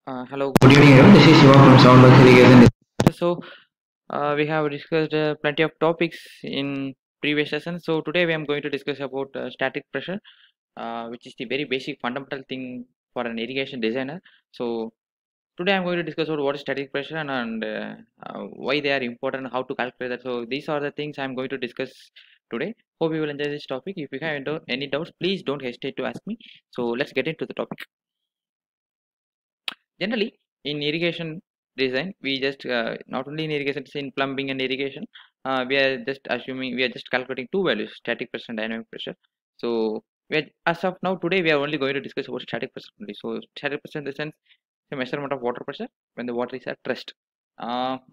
Hello. Good evening, everyone. This is Shiva from Soundbox Irrigation. So, we have discussed plenty of topics in previous sessions. So today we am going to discuss about static pressure, which is the very basic fundamental thing for an irrigation designer. So today I'm going to discuss about what is static pressure and why they are important, how to calculate that. So these are the things I'm going to discuss today. Hope you will enjoy this topic. If you have any doubts, please don't hesitate to ask me. So let's get into the topic. Generally, in irrigation design, we just not only in irrigation, it's in plumbing and irrigation, we are just calculating two values: static pressure and dynamic pressure. So, as of now, today we are only going to discuss about static pressure only. So, static pressure in the sense the measurement of water pressure when the water is at rest.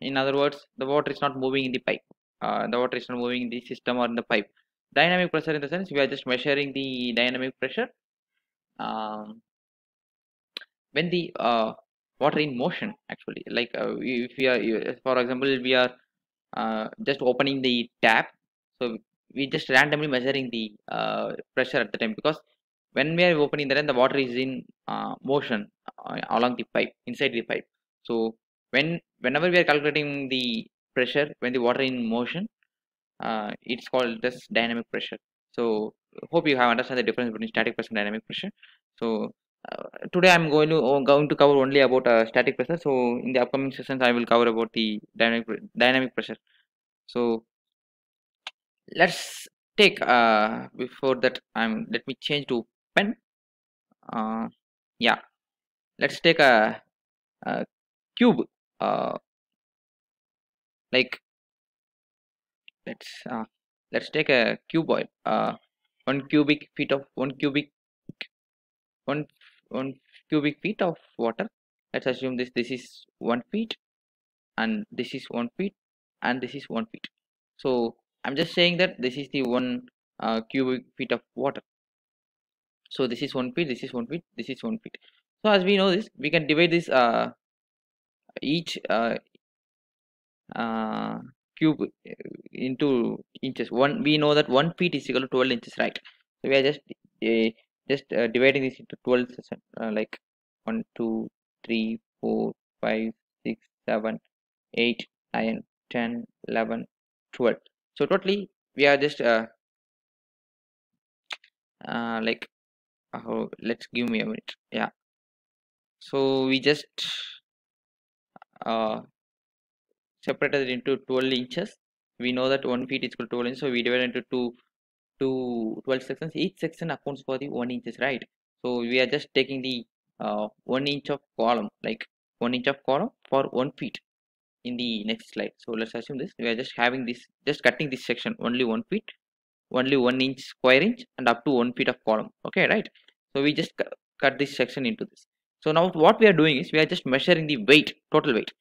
In other words, the water is not moving in the pipe. The water is not moving in the system or in the pipe. Dynamic pressure in the sense we are just measuring the dynamic pressure um, when the water in motion, actually, like if we are for example we are just opening the tap, so we just randomly measuring the pressure at the time, because when we are opening the, then the water is in motion along the pipe, inside the pipe. So whenever we are calculating the pressure when the water in motion, it's called this dynamic pressure. So hope you have understand the difference between static pressure and dynamic pressure. So today I'm going to cover only about static pressure. So in the upcoming sessions I will cover about the dynamic pressure. So let's take before that I'm let me change to pen. uh, yeah, let's take a cube, uh, like let's uh, let's take a cuboid, 1 cubic feet of 1 1 cubic feet of water. Let's assume this is 1 feet, and this is 1 feet, and this is 1 feet. So I'm just saying that this is the 1 cubic feet of water. So this is 1 feet, this is 1 feet, this is 1 feet. So as we know this, we can divide this each uh, cube into inches. One, we know that 1 feet is equal to 12 inches, right? So we are just dividing this into 12 like 1 2 3 4 5 6 7 8 9 10 11 12. So totally we are just like let's give me a minute. Yeah, so we just uh, separated it into 12 inches. We know that 1 feet is equal to 12 inches, so we divide into two 12 sections. Each section accounts for the 1 inches, right? So we are just taking the 1 inch of column, like 1 inch of column for 1 feet in the next slide. So let's assume this. We are just having this, just cutting this section only 1 feet, only 1 inch square inch, and up to 1 feet of column. Okay, right? So we just cut this section into this. So now what we are doing is we are just measuring the weight, total weight.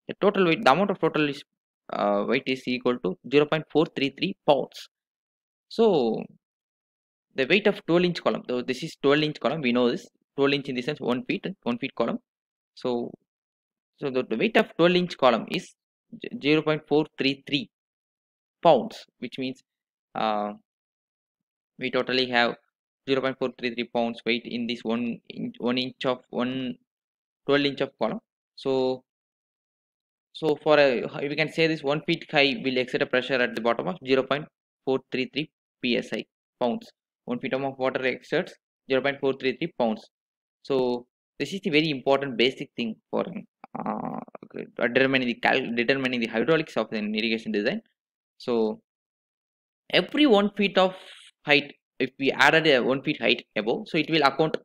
The total weight, the amount of total is weight is equal to 0.433 pounds. So the weight of 12-inch column, so this is 12-inch column, we know this. 12 inch in the sense 1 feet column. So the weight of 12-inch column is 0.433 pounds, which means uh, we totally have 0.433 pounds weight in this 1 inch of 12 inch of column. So so for a, we can say this 1 feet high will exert a pressure at the bottom of 0.433 psi pounds. 1 feet of water exerts 0.433 pounds. So this is the very important basic thing for uh, determining the hydraulics of an irrigation design. So every 1 feet of height, if we added a 1 feet height above, so it will account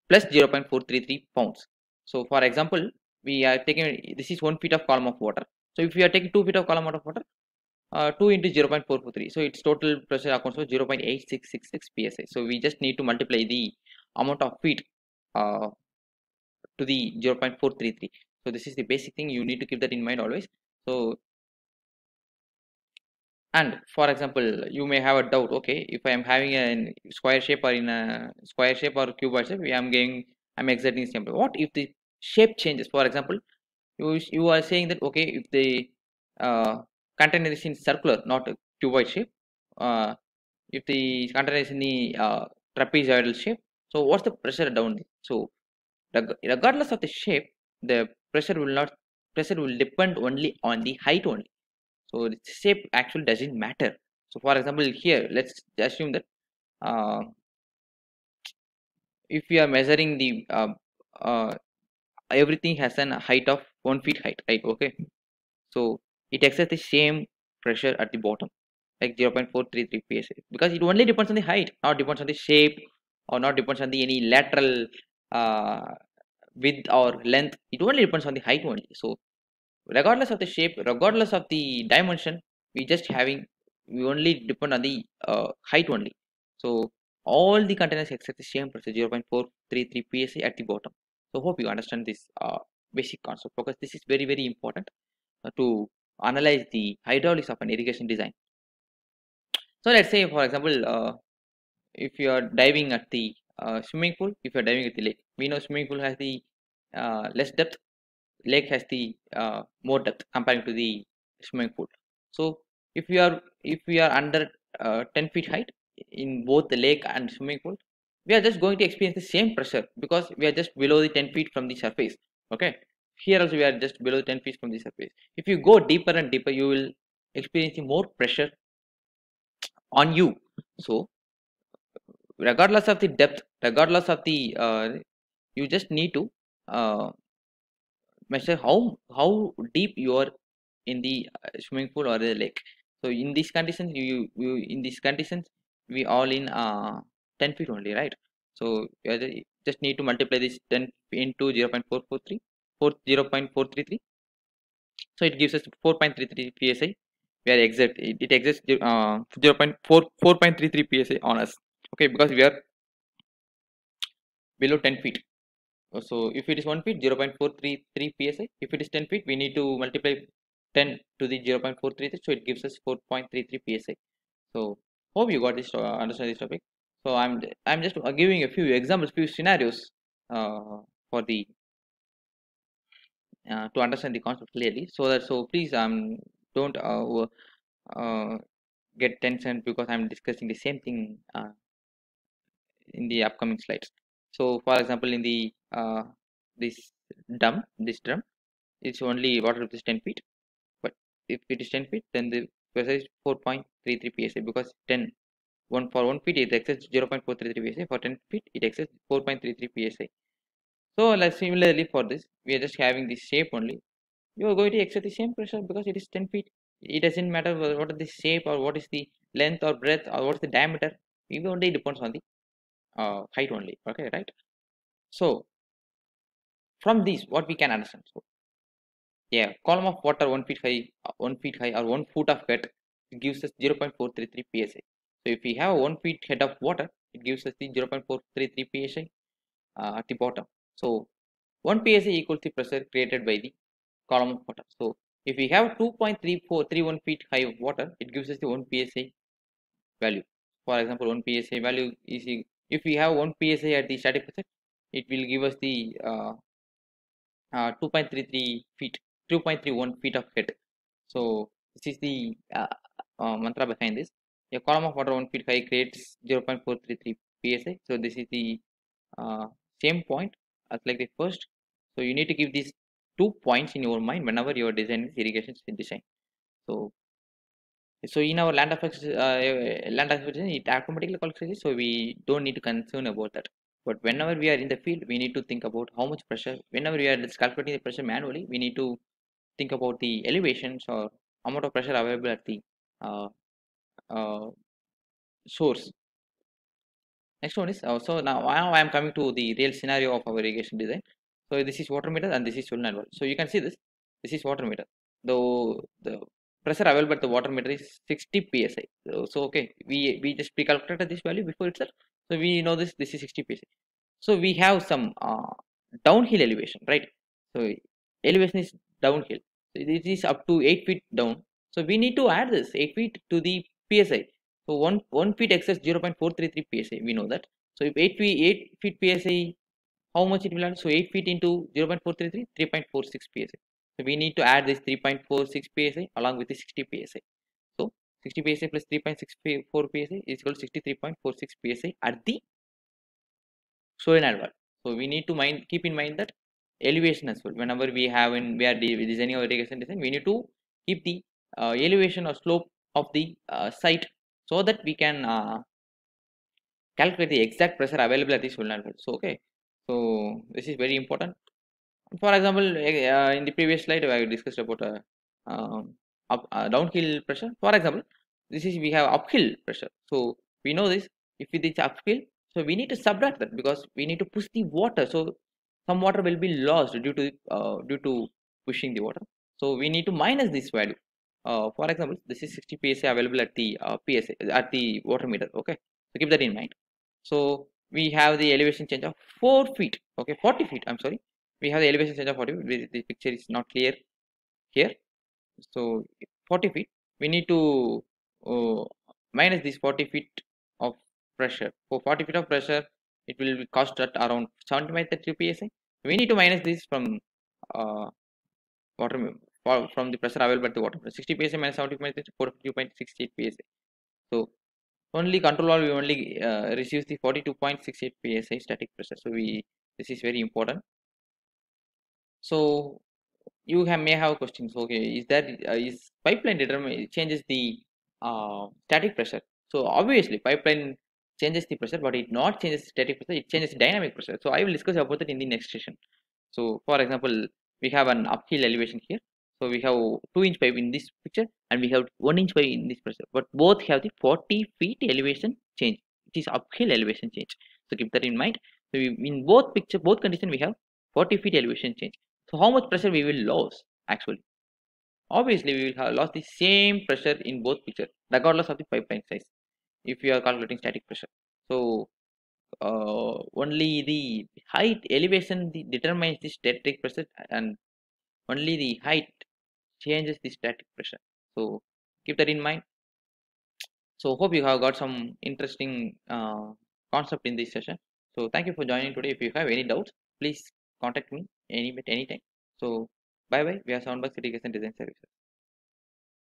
plus 0.433 pounds. So for example, we are taking, this is 1 feet of column of water. So if we are taking 2 feet of column of water, 2 into 0.443, so its total pressure accounts for 0.8666 psi. So we just need to multiply the amount of feet uh, to the 0.433. So this is the basic thing, you need to keep that in mind always. So, and for example, you may have a doubt, okay, if I am having a square shape or in a square shape or cuboid shape, I'm exerting this template. What if the shape changes? For example, you are saying that, okay, if the uh, container is in circular, not a cuboid shape, uh, if the container is in the trapezoidal shape, so what's the pressure down there? So regardless of the shape, the pressure will depend only on the height only. So the shape actually doesn't matter. So for example, here let's assume that uh, if we are measuring the uh, everything has an height of 1 feet height, right? Okay, so it exerts the same pressure at the bottom, like 0.433 psi, because it only depends on the height, not depends on the shape, or not depends on the any lateral uh, width or length. It only depends on the height only. So regardless of the shape, regardless of the dimension, we only depend on the height only. So all the containers except the same pressure, 0.433 psi at the bottom. So hope you understand this basic concept, because this is very very important to analyze the hydraulics of an irrigation design. So let's say for example, if you are diving at the swimming pool, if you are diving at the lake, we know swimming pool has the less depth, lake has the more depth comparing to the swimming pool. So if we are under 10 feet height in both the lake and swimming pool, we are just going to experience the same pressure because we are just below the 10 feet from the surface. Okay, here also we are just below 10 feet from the surface. If you go deeper and deeper, you will experience more pressure on you. So regardless of the depth, regardless of the you just need to uh, measure how deep you are in the swimming pool or the lake. So in these conditions, you in these conditions we all in 10 feet only, right? So you just need to multiply this 10 into 0.443 0.433. So it gives us 4.33 psi. We are exact, it exists 0.433 psi on us. Okay, because we are below 10 feet. So if it is 1 feet, 0.433 psi. If it is 10 feet, we need to multiply 10 to the 0.433. So it gives us 4.33 psi. So hope you got this, understand this topic. So I'm just giving a few examples, few scenarios for the to understand the concept clearly. So please don't get tension because I'm discussing the same thing in the upcoming slides. So for example, in the this this drum, it's only water depth is 10 feet, but if it is 10 feet, then the pressure is 4.33 psi, because 10 1 for 1 feet it exceeds 0.433 psi, for 10 feet it exceeds 4.33 psi. So like similarly for this, we are just having this shape only. You are going to exert the same pressure because it is 10 feet. It doesn't matter what is the shape or what is the length or breadth or what is the diameter. It only depends on the height only. Okay, right? So from this, what we can understand. So yeah, column of water 1 feet high, 1 feet high or 1 foot of head, it gives us 0.433 psi. So if we have a 1 feet head of water, it gives us the 0.433 psi at the bottom. So 1 psi equals the pressure created by the column of water. So if we have 2.3431 feet high of water, it gives us the 1 psi value. For example, 1 psi value is if we have 1 psi at the static pressure, it will give us the 2.33 feet, 2.31 feet of head. So this is the mantra behind this. A column of water 1 feet high creates 0.433 psi. So this is the uh, same point as like the first. So you need to give these 2 points in your mind whenever you are designing irrigation design. So in our land acquisition, it automatically calculates. So we don't need to concern about that. But whenever we are in the field, we need to think about how much pressure. Whenever we are just calculating the pressure manually, we need to think about the elevations or amount of pressure available at the uh, uh, source. Next one is so now I am coming to the real scenario of our irrigation design. So this is water meter and this is solenoid valve. So you can see this. This is water meter. The pressure available at the water meter is 60 psi. So okay, we just pre-calculated this value before itself. So we know this is 60 psi. So we have some downhill elevation, right? So elevation is downhill. So it is up to 8 feet down. So we need to add this 8 feet to the psi. So 1 feet excess 0.433 psi. We know that. So if 8 feet psi, how much it will add? So 8 feet into 0.433, 3.46 psi. So we need to add this 3.46 psi along with the 60 psi. So 60 psi plus 3.64 psi is equal to 63.46 psi at the solenoid valve. So we need to keep in mind that elevation as well. Whenever we are designing our irrigation design, we need to keep the elevation or slope of the site, so that we can calculate the exact pressure available at the solenoid valve. So okay, so this is very important. For example, in the previous slide I discussed about downhill pressure. For example, this is we have uphill pressure. So we know this, if it is uphill, so we need to subtract that, because we need to push the water. So some water will be lost due to pushing the water. So we need to minus this value. For example, this is 60 psa available at the psa at the water meter. Okay, so keep that in mind. So we have the elevation change of 4 feet. Okay, 40 feet, I'm sorry. We have the elevation change of 40 feet. The picture is not clear here. So 40 feet, we need to uh, minus this 40 feet of pressure. For 40 feet of pressure, it will cost at around 75 psa. We need to minus this from uh, water from the pressure available at the water. 60 psa minus 70 42.68 psa. So only control valve we only receives the 42.68 psi static pressure. So we this is very important. So you may have questions. Okay, is that is pipeline determine changes the static pressure? So obviously pipeline changes the pressure, but it not changes static pressure, it changes dynamic pressure. So I will discuss about that in the next session. So for example, we have an uphill elevation here. So we have 2-inch pipe in this picture, and we have 1-inch pipe in this pressure, but both have the 40 feet elevation change. It is uphill elevation change. So keep that in mind. So in both picture, both condition, we have 40 feet elevation change. So how much pressure we will lose actually? Obviously, we will have lost the same pressure in both pictures, regardless of the pipeline size, if we are calculating static pressure. So only the height elevation determines the static pressure, and only the height changes the static pressure. So keep that in mind. So hope you have got some interesting concept in this session. So thank you for joining today. If you have any doubts, please contact me any time. So bye bye. We are Soundbox Irrigation Design Services.